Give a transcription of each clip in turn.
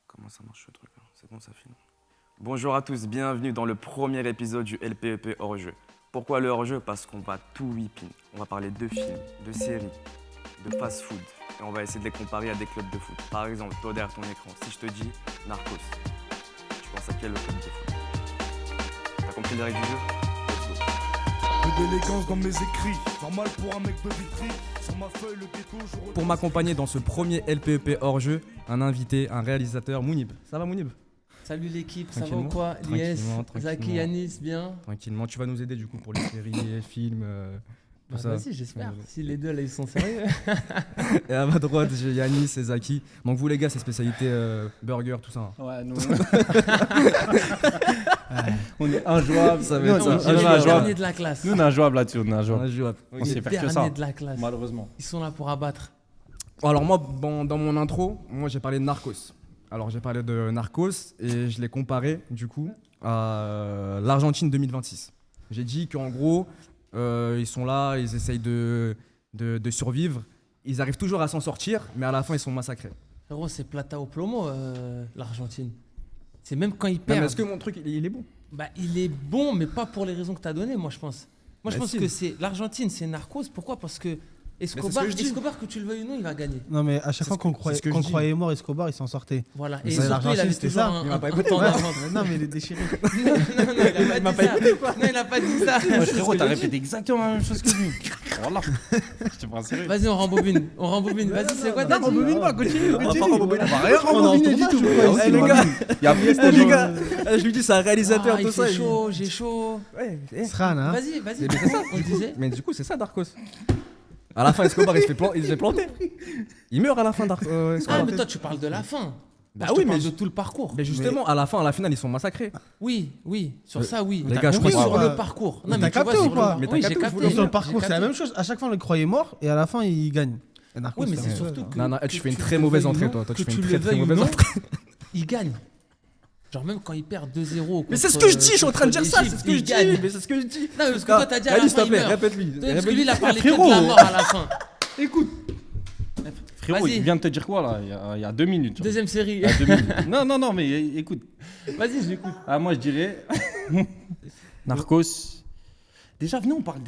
Comment ça marche ce truc là? C'est bon, ça filme. Bonjour à tous, bienvenue dans le premier épisode du LPEP hors-jeu. Pourquoi le hors-jeu? Parce qu'on va tout whipping. On va parler de films, de séries, de fast-food. Et on va essayer de les comparer à des clubs de foot. Par exemple, toi derrière ton écran, si je te dis Narcos, tu penses à quel club de foot? T'as compris les règles du jeu? Let's go. Peu d'élégance dans mes écrits, normal pour un mec de Vitry. Sur ma feuille, le ghetto, je retrouve... Pour m'accompagner dans ce premier LPEP hors-jeu, un invité, un réalisateur, Mounib. Ça va Mounib? Salut l'équipe, ça va ou Tranquillement, quoi? Lies, tranquillement. Zaki, Yanis, bien? Tranquillement, tu vas nous aider du coup pour les séries, les films, tout Bah, ça. vas-y, j'espère. Si les deux là ils sont sérieux. Et à ma droite, j'ai Yanis et Zaki. Donc vous les gars, c'est spécialité burger, tout ça. Ouais, nous. On est injouables. Ça va Nous, être on ça. est Les injouables. derniers de la classe. Nous, on est injouables là-dessus. On est On injouables. a joué à- On sait Les faire que ça. derniers de la classe. Malheureusement. Ils sont là pour abattre. Alors moi, dans mon intro, j'ai parlé de Narcos. Alors j'ai parlé de Narcos et je l'ai comparé du coup à l'Argentine 2026. J'ai dit qu'en gros, ils sont là, ils essayent de survivre. Ils arrivent toujours à s'en sortir, mais à la fin, ils sont massacrés. Frérot, c'est plata au plomo, l'Argentine. C'est même quand ils Non, mais perdent. est-ce que mon truc, il est bon? Bah, il est bon, mais pas pour les raisons que tu as données, moi je pense. Moi je Bah, pense si. que c'est l'Argentine, c'est Narcos. Pourquoi? Parce que c'est ce Escobar, que je dis. Escobar, que tu le veuilles ou non, il va gagner. Non, mais à chaque fois qu'on c'est ce que je dis. croyait mort Escobar, il s'en sortait. Voilà. Mais Et ça, surtout, il l'Argentine, avait c'était toujours ça. un Il m'a pas un écouté. temps Ouais. d'avance. Non, mais il est déchiré. Non, il a pas dit ça. Non, il a pas dit ça. Ouais, frérot, t'as répété exactement la même chose que lui. Voilà. Je te prends sérieux. Vas-y, on rembobine. On rembobine. Vas-y, c'est quoi t'as dit? pas, continue. On va pas rembobiner. On va rien On est en rembobiner du tournage, tout. ou quoi, Eh, les gars, Il y a plus eh, les gars, je lui dis c'est un réalisateur, Ah, tout il ça. fait il- chaud, j'ai chaud. Ouais, Sran, hein. Vas-y, vas-y. Mais c'est ça, On disait. Mais du coup, c'est ça Narcos. À la fin, Escobar, il se fait planter. Il meurt à la fin d'Escobar. Ah, mais toi, tu parles de la fin. Bah Moi, je oui, te parle mais de tout le parcours. Mais justement, à la finale, ils sont massacrés. Oui, oui, sur ça, oui. les gars, je Oui, crois sur que- le parcours. Mais t'as tu vois, capté sur ou le pas par- Mais t'as Oui, capté j'ai ou capté. pas Sur le j'ai parcours, c'est la capté. même chose. À chaque fois, on le croyait mort et à la fin, il gagne. Et Narcos, Oui, mais c'est la surtout même chose. que. Non, non, tu que fais une tu très le mauvaise veuilles ou entrée, non, toi. Toi, tu que fais une tu très le très veuilles ou mauvaise non, entrée. il gagne. Genre, même quand il perd 2-0. Mais c'est ce contre- que je dis, je suis en train de dire ça, c'est contre ce que je l'Égypte, il dis. gagne. Mais c'est ce que je dis. Non, mais parce que toi, t'as dit à la Alice, s'il fin, te il plaît, meurt. répète-lui. Parce que lui, il a parlé que Frérot. de la mort à la fin. Écoute. Frérot, Vas-y. il vient de te dire quoi là il y a 2 minutes. genre. Deuxième série. Il y a 2 minutes. Non, mais écoute. Vas-y, je l'écoute. Ah, moi, je dirais. Narcos. Déjà, venez, on parle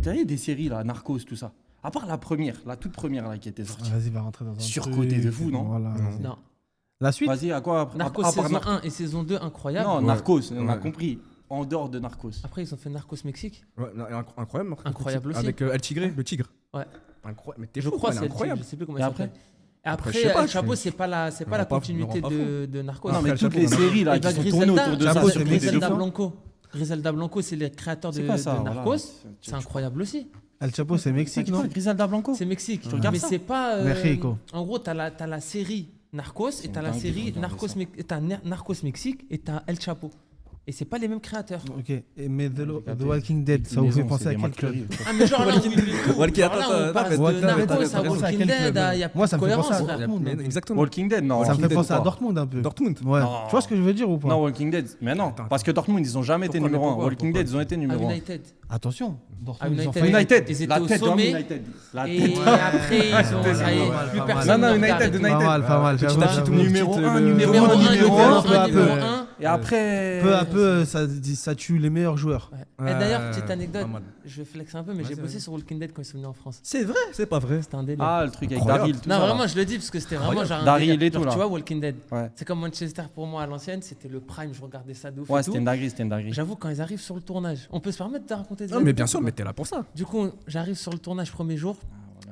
t'as vu des séries là, Narcos, tout ça. À part la première, la toute première là qui était sortie. Vas-y, va rentrer dans un Surcoté truc. de fou, non? Voilà, vas-y. Non. La suite. Vas-y, à quoi après Narcos à part saison 1 et saison 2, incroyable. Non, Ouais. Narcos, on a Ouais. compris. En dehors de Narcos. Après, ils ont fait Narcos Mexique. Ouais, incroyable. Incroyable aussi. Avec El Tigre, le tigre. Ouais. Incroyable. Mais t'es Je fou, crois elle que est c'est le incroyable. titre, je sais plus comment Et il après s'appelle. Et après, je sais pas, El Chapo, je- c'est pas la me rend pas continuité fou. de Narcos. Non, Après, mais El toutes Chapo, les on a- séries là Et bah, qui sont tournées autour de ça, Chapo, c'est c'est surcoté de Griselda fou. Blanco. Griselda Blanco, c'est les créateurs de, C'est quoi ça, de voilà. Narcos. Tu- C'est incroyable aussi. El Chapo, c'est Mexique, non? Griselda Blanco. C'est Mexique. regardes Mais ça c'est pas. Mexico. En gros, t'as la série Narcos et t'as la dingue de série regarder Narcos, ça. Narcos Mexique et t'as El Chapo. Et c'est pas les mêmes créateurs. Ok. Mais The Regardez. Walking Dead, ça vous fait penser à quel club? Ah, mais genre là, Walking- genre là, attends, on passe attends, de mais t'as Narcos raison, à t'as Walking raison. Dead, il y a Moi, ça me fait cohérence, penser à frère. Dortmund. Mais un peu. exactement. Walking Dead, non. Ça me Walking fait Dead penser à pas. Dortmund un peu. Dortmund. Ouais. Non. Tu vois ce que je veux dire ou pas? Non, Walking Dead. Mais non, Attends, parce que Dortmund, ils ont jamais été Pourquoi, numéro mais 1. pourquoi, Walking pourquoi Dead, ils ont été À numéro 1. United. Attention. À Dortmund, ils ont United. failli. United. Ils étaient La au tête de sommet. United. La Et tête. après, ils ont. Ça y est, Pas plus mal. personne. Non, ne United, regarde et tout. United. Pas mal, pas mal. Petit j'avoue, à petit, j'avoue. tout le monde Numéro quitte un, le- numéro Numéro un, 1, numéro numéro un, 1, peu à numéro peu. 1. Et après. Peu à peu, ça tue les meilleurs joueurs. Et d'ailleurs, petite Pas anecdote, mal. je vais flexer un peu, mais Vas-y, j'ai bossé vas-y. sur Walking Dead quand ils sont venus en France. C'est vrai, c'est pas vrai. C'était un délire. Ah, le truc avec Incroyable. Daryl, tout Non, ça. vraiment, je le dis parce que c'était vraiment genre un Daryl délire. et tout, Genre, là. tu vois, Walking Dead. Ouais. C'est comme Manchester pour moi à l'ancienne, c'était le prime, je regardais ça de ouf. Ouais, et c'était tout. une dinguerie, c'était une dinguerie. J'avoue, quand ils arrivent sur le tournage, on peut se permettre de raconter des Non, mais bien anecdotes sûr, ou mais pas t'es là pour ça. Du coup, j'arrive sur le tournage premier jour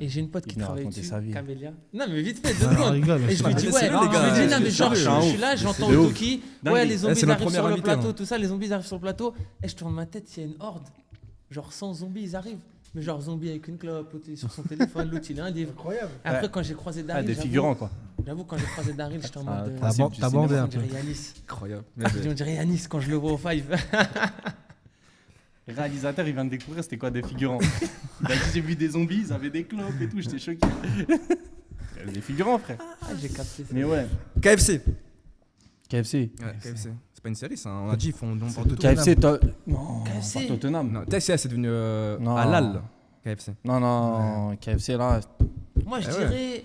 et j'ai une pote Il qui venait travaille raconter dessus, sa vie. Camélia. Non, mais vite fait, Ah, 2 secondes. rigole, Et je c'est lui pas- dis, ouais, Laissez-le, les gars. je lui dis, non, mais C'est genre, de je ouf. suis là, j'entends de le ouf. Toki. Dingue. Ouais, les Eh, zombies c'est notre arrivent sur premier le invité, plateau, hein. tout ça, les zombies arrivent sur le plateau. Et je tourne ma tête, il y a une horde. Genre 100 zombies, ils arrivent. Mais genre zombie avec une clope, l'autre il est sur son téléphone, l'autre il a un livre. Incroyable. Après, Ouais. quand j'ai croisé Ah, Daryl, des j'avoue- figurants, quoi. J'avoue, quand j'ai croisé Daryl, j'étais en mode. T'as principe du t'as cinéma. bandé un On peu. dirait Yanis. Incroyable. On dirait Yanis quand je le vois au Five. Le réalisateur, il vient de découvrir c'était quoi des figurants. Il a dit j'ai vu des zombies, ils avaient des clopes et tout, j'étais choqué. Il y avait des figurants, frère. Ah, j'ai capté ça. Mais ouais. KFC. KFC. Ouais, KFC. C'est pas une série, ça. On a dit, ils font don pour KFC, non, KFC. pas Tottenham. Non, KFC, c'est devenu Non. halal. KFC. Non, KFC là. Moi, je Ah ouais. dirais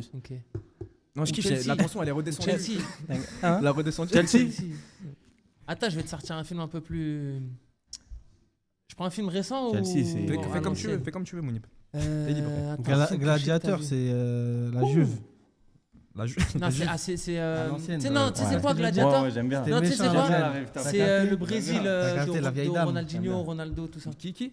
plus. Ok. Non, je Ou kiffe, Chelsea. la tension, elle est redescendue. Chelsea. La redescendue. Chelsea. Attends, je vais te sortir un film un peu plus. Je prends un film récent Chelsea, ou. c'est- Fais, à fais comme tu veux, l'ancienne fais comme tu veux, Mounib. T'es libre. Gladiateur, c'est la Juve. La ju- Non, la c'est. Juve. Ah, c'est. À l'ancienne, Tu sais, non, tu sais, c'est ouais. quoi Ouais, Gladiator? Ouais, j'aime bien. C'était Non, tu sais, méchant, c'est quoi j'aime bien. la rêve, t'as C'est capté le Brésil T'as capté, la vieille de dame. Ronaldinho, Ronaldo, tout ça. Qui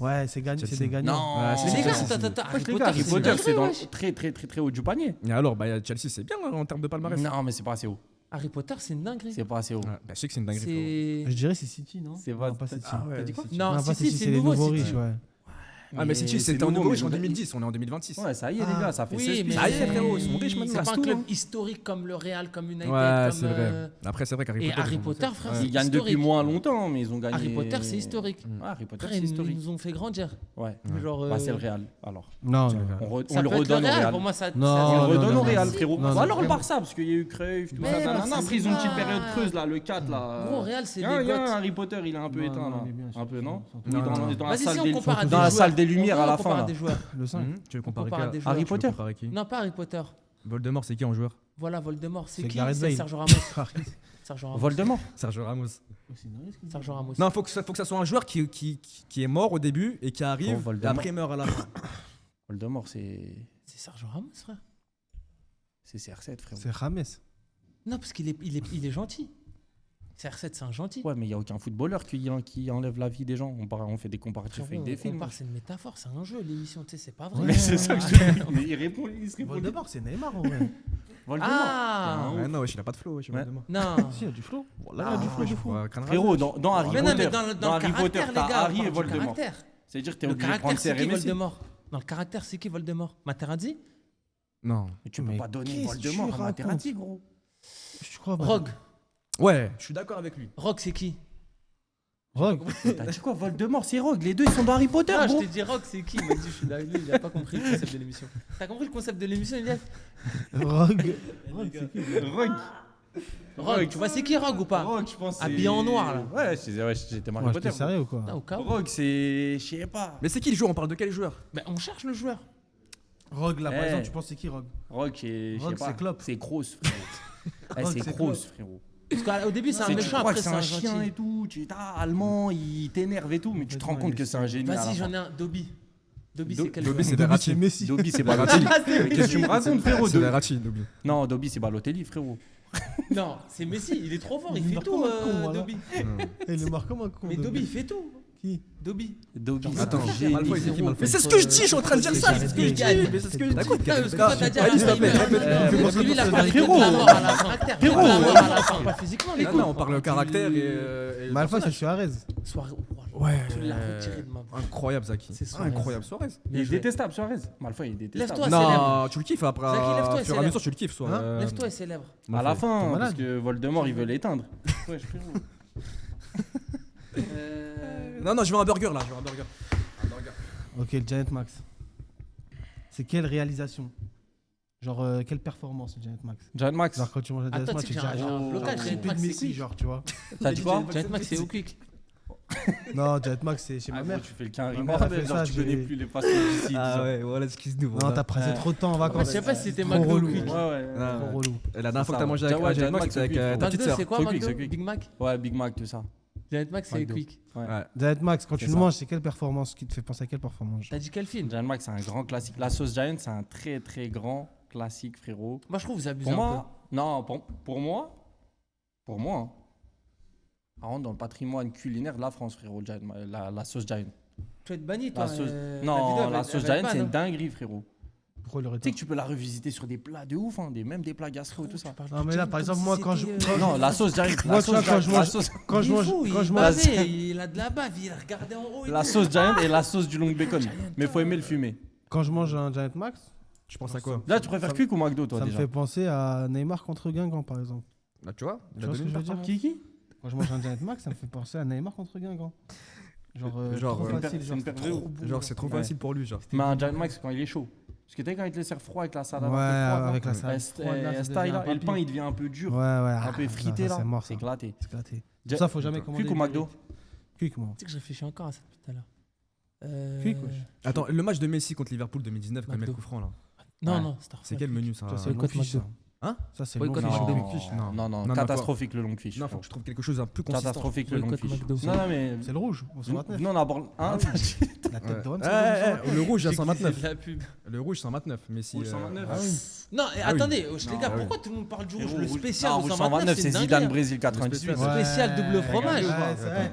Ouais, c'est Chelsea. des gagnants. Non, Ouais, Mais les gars, c'est- attends, Wesh, les gars, Harry Potter, c'est dans très haut du panier. Et alors, bah, Chelsea, c'est bien en termes de palmarès. Non, mais c'est pas assez haut. Harry Potter, c'est une dinguerie. C'est pas assez haut. Ouais, bah, je sais que c'est une dinguerie. frérot. C'est. Je dirais c'est City, non? C'est Non, pas- pas City. Ah ouais, T'as dit quoi? City. Non, pas City, c'est les nouveau. nouveaux City. riches, ouais. Ah, mais City, c'était en nouveau riche en 2010, on est en 2026. Ouais, ça y est, les gars, ça fait Oui, 16 mais piges. Ça y est, frérot, ils sont riches maintenant. C'est pas c'est un tout, club hein. historique comme le Real, comme United. Ouais, comme, c'est vrai. Après, c'est vrai qu'Harry Et Potter. Harry ils ont- Potter, frère, Ouais. c'est Ils gagnent depuis historique. moins longtemps, mais ils ont gagné. Harry Potter, c'est historique. Ouais, Harry Potter, Frère, c'est ils historique. nous ont fait grandir. Ouais. Genre, Bah, c'est le Real, alors. Non, non. On ça le peut être redonne au Real. Real. Pour moi, ça. Non, On non, le redonne non, au Real, non. frérot. Non, Ou non, alors le frérot. Barça, parce qu'il y a eu Cruyff, tout Mais ça. non, nanana. c'est Après, ils ont une petite pas- période creuse, là, le 4, là. Gros, Real, c'est Il y a des un goths. Harry Potter, il est un peu Non, éteint, non, là. il est bien, Un peu, non? Non, Oui, non. dans la Vas-y, salle si on des compare à des dans la joueurs. salle des Lumières à la On compare fin. à des joueurs. Le 5. Tu veux On comparer compare à qui des à- joueurs. Harry tu veux Potter. comparer qui Non, pas Harry Potter. Voldemort, c'est qui en joueur Voilà, Voldemort. C'est C'est qui? Gareth C'est Bale. Sergio Ramos. Sergio Ramos. Voldemort. Sergio Ramos. Sergio Ramos. Non, faut que ça soit un joueur qui est mort au début et qui arrive Oh, et Voldemort. après il meurt à la fin. Voldemort, c'est C'est Sergio Ramos, frère. CR7, frérot. C'est James. Non, parce qu'il est gentil. CR7, c'est un gentil. Ouais, mais il n'y a aucun footballeur qui enlève la vie des gens. On fait des comparatifs Frérot, avec des on films. compare, c'est une métaphore, c'est un jeu, l'émission, tu sais, c'est pas vrai. Mais c'est ça que je te dis. Mais il se répond. Voldemort, c'est Neymar en vrai. Voldemort. Ah Ouais, non, wesh, il a pas de flow, wesh, Ouais. Voldemort. Non. Si, il y a du flow. Voilà, Ah, il y a du flow, du je flow. vois crâne Frérot, rasé. dans Harry Mais non, mais Potter, dans le Harry Potter, caractère, les t'as gars, Harry on et parle du Voldemort. caractère. C'est-à-dire que t'es Le obligé de prendre caractère, c'est qui Cérémessi. Voldemort? Dans le caractère, c'est qui Voldemort? Materazzi? Non. Mais tu peux Mais pas donner qu'est-ce que tu Voldemort à racontes Materazzi, gros. Je crois pas. Rogue. Ouais, je suis d'accord avec lui. Rogue, c'est qui? Rogue. T'as dit quoi, Voldemort, c'est Rogue. Les deux, ils sont dans Harry Potter, Non, je gros. t'ai dit Rogue, c'est qui? Il m'a dit, je suis là, lui, il a pas compris le concept de l'émission. T'as compris le concept de l'émission, Elias? Rogue. Rogue, tu vois, c'est qui Rogue ou pas? Rogue, je pense. Habillé en noir, là. Ouais, j'étais Harry Ouais, Potter. t'es sérieux ou quoi? Ah, au cas où. Rogue, c'est. Je sais pas. Mais c'est qui le joueur? On parle de quel joueur? Ben, on cherche le joueur. Rogue, là, par Eh. exemple, tu penses c'est qui Rogue? Rogue, je sais Rogue, pas. c'est Klopp. C'est Kroos, frérot. Rogue, C'est c'est Kroos, Klopp. frérot. Parce qu'au début, c'est un Tu méchant, crois après, que c'est c'est un un chien et gentil. tout. Tu es allemand, il t'énerve et tout, mais tu te rends compte que c'est un génie. à la Vas-y, fin. j'en ai un. Dobby. Dobby, Do- c'est quel Dobby, joueur? c'est Verratti. C'est Messi. Dobby, c'est Balotelli. Qu'est-ce que tu me racontes, frérot C'est Verratti, Dobby. Non, Dobby, c'est Balotelli, frérot. Non, c'est Messi, il est trop fort, il Il fait marque tout, comme un con, voilà. Dobby. Il est marre comme un con. Mais Dobby, il fait tout. Qui? Dobby. Dobby, c'est Attends, un génie. Malfoy, c'est qui Malfoy? Mais c'est ce que je dis, je suis en train de dire ça, c'est ce que je dis, mais c'est ce que je dis. Non, parce que toi, t'as dit Ouais, s'il te Alzheimer. plaît, répète. Parce que lui, il a parlé que de Frérot. la mort à la fin. Frérot. Que de la mort à la fin, pas physiquement. Non, non, on parle caractère et. Malfoy, c'est Suarez. Soirée. Ouais. Tu l'as retiré de ma bouche. Incroyable, Zaki. C'est Suarez. Incroyable, Suarez. Il est détestable, Suarez. Malfoy, il est détestable. Lève-toi, célèbre. Non, tu le kiffes après. Zaki, lève-toi, Au fur et à célèbre. mesure, tu le kiffes, soit. Lève-toi et célèbre. À la fin, T'es parce malade. que Voldemort, il veut l'éteindre. Ouais, frérot. Non, non, je veux un burger là, je veux un burger. Ok, le Giant Max. C'est quelle réalisation? Genre, quelle performance, le Giant Max? Giant Max. Genre, quand tu manges un Giant Attends, Max, tu sais tu que j'ai un blocage, Giant de Max, c'est Messi, qui? genre, tu vois. T'as dit quoi Giant Max, c'est au quick. Non, Giant Max, c'est chez ma mère. Tu fais le carré Ma mère a fait genre ça, tu connais j'ai- plus les façons d'ici. Ah ouais, voilà, excuse-nous. Non, t'as passé trop de temps en Moi, vacances. je sais pas si c'était Trop McDo ou relou. Quick. Ouais, ouais. Ah, Trop relou. La dernière fois que t'as Ça, mangé ouais, avec Giant Giant Max, Max, c'était avec c'est ta petite McDo, sœur. c'est quoi C'est quick, McDo? c'est quick. Big Mac? Ouais, Big Mac, tout ça. Giant Max, c'est McDo. quick. Ouais. Ouais. Giant Max, quand tu C'est le ça. manges, c'est quelle performance qui te fait penser à quelle performance? T'as dit quel film? Giant Max, c'est un grand classique. La sauce Giant, c'est un très très grand classique, frérot. Moi, je trouve que vous abusez Pour un peu. moi, non, pour moi, hein, ça rentre dans le patrimoine culinaire de la France, frérot, la sauce Giant. Tu vas être banni, toi. La sauce... la non, vidéo, la elle sauce va être Giant, c'est ban, une dinguerie, frérot. Pourquoi il aurait Tu sais que tu peux la revisiter sur des plats de ouf, hein, même des plats gastro et tout ça. Non, mais là, par exemple, moi, quand je. Non, la sauce Giant. Moi, tu vois, quand je mange. Quand je mange. Quand je mange. Il a de la bave, il a regardé en haut. et La tout. sauce Giant et la sauce du long bacon. Mais faut aimer le fumer. Quand je mange un Giant Max, Tu penses à quoi? Là, tu préfères Quick ou McDo, toi, ça me déjà fait penser à Neymar contre Guingamp, par exemple. Bah, tu vois, Tu vois ce que je veux dire? Qui Quand je mange un Giant Max, ça me fait penser à Neymar contre Guingamp. Genre, trop Genre, facile, c'est genre, une c'est période. trop beau, Genre, c'est trop Ouais. facile pour lui, genre. Mais un Giant Max, quand il est chaud. Parce que tu sais, quand il te le sert froid avec la salade Ouais, un peu froide, avec la là, salade froide, là, ça style, devient là, un et le papy. pain, il devient un peu dur, Ouais, ouais. un peu ah, frité, ça, là. C'est mort, C'est ça. éclaté. C'est éclaté. Pour ça, faut jamais commander. Quick ou McDo? Quick, moi. Tu sais que je réfléchis encore à ça depuis tout à l'heure. Quick, wesh. Attends, le match de Messi contre Liverpool 2019, quand il met le McDo. coup franc là. Non, Ouais. non, c'est C'est quel menu ça? Ça, c'est le Boycott long fiche, McDo. ça. Hein? Ça, c'est le long Boycott fiche. McDo. Non. Non, non, Non, catastrophique le long fish. Non, faut que je trouve quelque chose un plus consistant. Catastrophique le long Boycott fish. McDo. Non, non, mais. C'est le rouge, au 129. Non, on aborde. Hein La tête de Homme, Ouais, c'est le rouge. le rouge, il y a C'est 129. de la pub. Le rouge, 129. Messi. Rouge, 129. Ah oui. Non, et Ah oui. attendez, wesh, les Non, gars, ah oui. pourquoi tout le monde parle du rouge? Frérot, Le rouge- spécial non, au rouge 129, 129, c'est une Zidane dinguerie. Brésil 98. spécial. Ouais, Spécial double fromage. ouais, c'est vrai.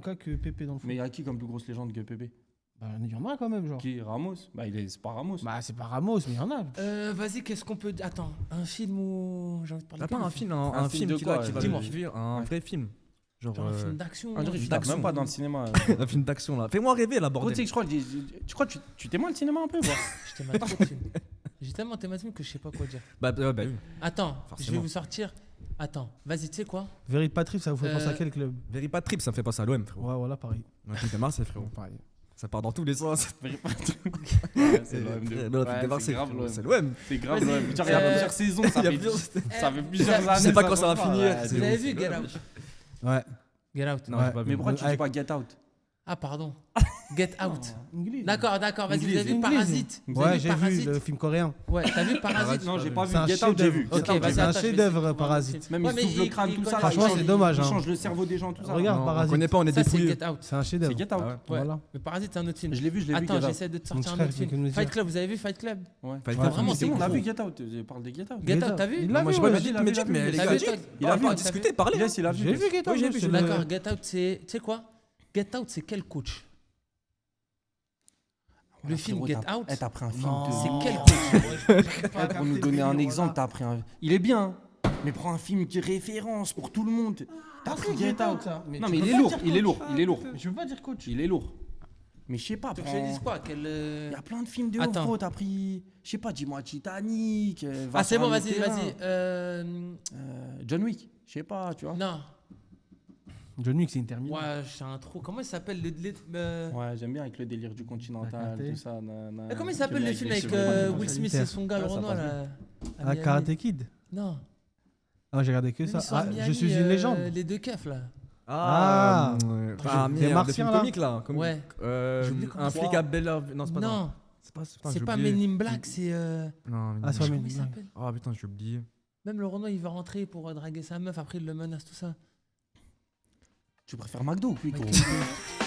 Karimka que Pépé dans le foot. Mais il y a qui comme plus grosse légende que Pépé? Bah, il y en a quand même, genre. Qui Ramos? Bah, c'est pas Ramos. Bah, c'est pas Ramos, mais il y en a. Vas-y, qu'est-ce qu'on peut. Attends, un film où. J'ai envie de parler T'as de quel pas un film, un film film de qui quoi, va dis-moi. suivre, un vrai film. Genre Genre un film d'action. un hein. truc Je tape d'action. même pas dans le cinéma. un film d'action là. Fais-moi rêver là, Gros, tu sais bordel. que tu crois que tu t'aimes le cinéma un peu, voir. Je t'aime trop de films. J'ai tellement thématique que je sais pas quoi dire. Bah oui. Attends, je vais Forcément. vous sortir. Attends, vas-y, tu sais quoi? Very Patrick, ça vous fait penser à quel club? Very Bad Trip, ça me fait passer à l'OM, frérot. Ouais, voilà, pareil. T'es Marseille, frérot. Pareil. Ça part dans tous les sens. Ouais, c'est l'OM de. Non, Ouais, t'es c'est Marseille, grave frérot, l'OM. c'est l'OM. C'est grave Vas-y. l'OM. Genre, il y a plusieurs saisons, ça Il y a fait plusieurs- ça fait plusieurs années. Je sais pas quand ça va se finir, Ouais, c'est Vous de avez ouf. vu Get Out? Ouais. Get Out. Non, Ouais. j'ai pas vu. Mais pourquoi tu dis Avec- pas Get Out? Ah, pardon. Get Out. Anglais. D'accord, vas-y, vous Anglais, avez vu anglais. Parasite? Vous avez Ouais, vu j'ai vu Parasite le film coréen. Ouais, t'as vu Parasite? Non, j'ai pas vu. C'est un Get Out, j'ai vu. chef-d'œuvre. Ok, Get Out, vas-y, C'est un attends, je vais chef-d'œuvre, essayer de trouver un Parasite. autre film. Même Ouais, il mais souffle le crâne, tout ça. connaît Franchement, pas. c'est dommage. Il Hein. change le cerveau des gens, tout ça. Regarde, Non, on Parasite. connaît pas, on est Ça, c'est dépouillés. Get Out. C'est un C'est chef-d'œuvre. Get Out. Ah ouais. Ouais. Voilà. Mais Parasite, c'est un autre film. Je l'ai vu, Attends, Get Out. j'essaie de te sortir Mon un frère, autre il fait que film. nous Fight dire. Club, vous avez vu Fight Club? Ouais. Fight Ouais, Club, vraiment, c'est c'est bon. On l'a bon. vu Get Out. Je parle de Get Out. Get Get Out, Out. t'as vu? Il l'a Moi, vu, j'ai pas ouais. vu, il a mais vu, check, mais il les a gars, vu, check. toi. Il a Ouais, pas ouais, discuté, parler. Yes, il a vu. J'ai vu Get Out. Oui, j'ai vu, c'est j'ai le- vu. D'accord, Get Out, c'est. Tu sais quoi? Get Out, c'est quel coach? Le film Get Out, T'as pris un film Non. de. c'est quel coach? Pour nous donner un exemple, t'as pris un. Il est bien, mais prends un film qui est référence pour tout le monde. T'as pris Get Out. Non, mais il est lourd, il est lourd, il est lourd. Mais je veux pas dire coach. Il est lourd. Mais je sais pas, Tu veux que je te prends. dise quoi? Quel, Il y a plein de films de Attends. ouf, gros. T'as pris. Je sais pas, dis-moi Titanic. Va Ah, c'est sur bon, un autre vas-y, terrain. vas-y. John Wick, je sais pas, tu vois. Non, John Wick, c'est interminable. ouais, j'ai un trou. Comment il s'appelle Ouais, j'aime bien avec le délire du continental, Karaté. tout ça. Comment il s'appelle le film avec Will Smith et son gars, le Ah, ça Renoir passe là? à Ah, Miami. Karate Kid. Non. Ah, j'ai regardé que Même ça. ils sont à Ah, je Miami, suis une légende. Les deux keufs là. Ah. Des Des martiens martiens, là. là. Comique là. comme- Ouais. Euh, J'ai oublié comment Un ça flic s'appelle. à Bella. Non, c'est pas ça. Non, C'est pas. c'est pas Men in Black, c'est. Non, Ah, c'est pas Comment Men il in Black. s'appelle? Oh putain, j'ai oublié. Même le Renoir, il va rentrer pour draguer sa meuf, après il le menace, tout ça. Tu préfères McDo ou Quick, gros Michael Bay.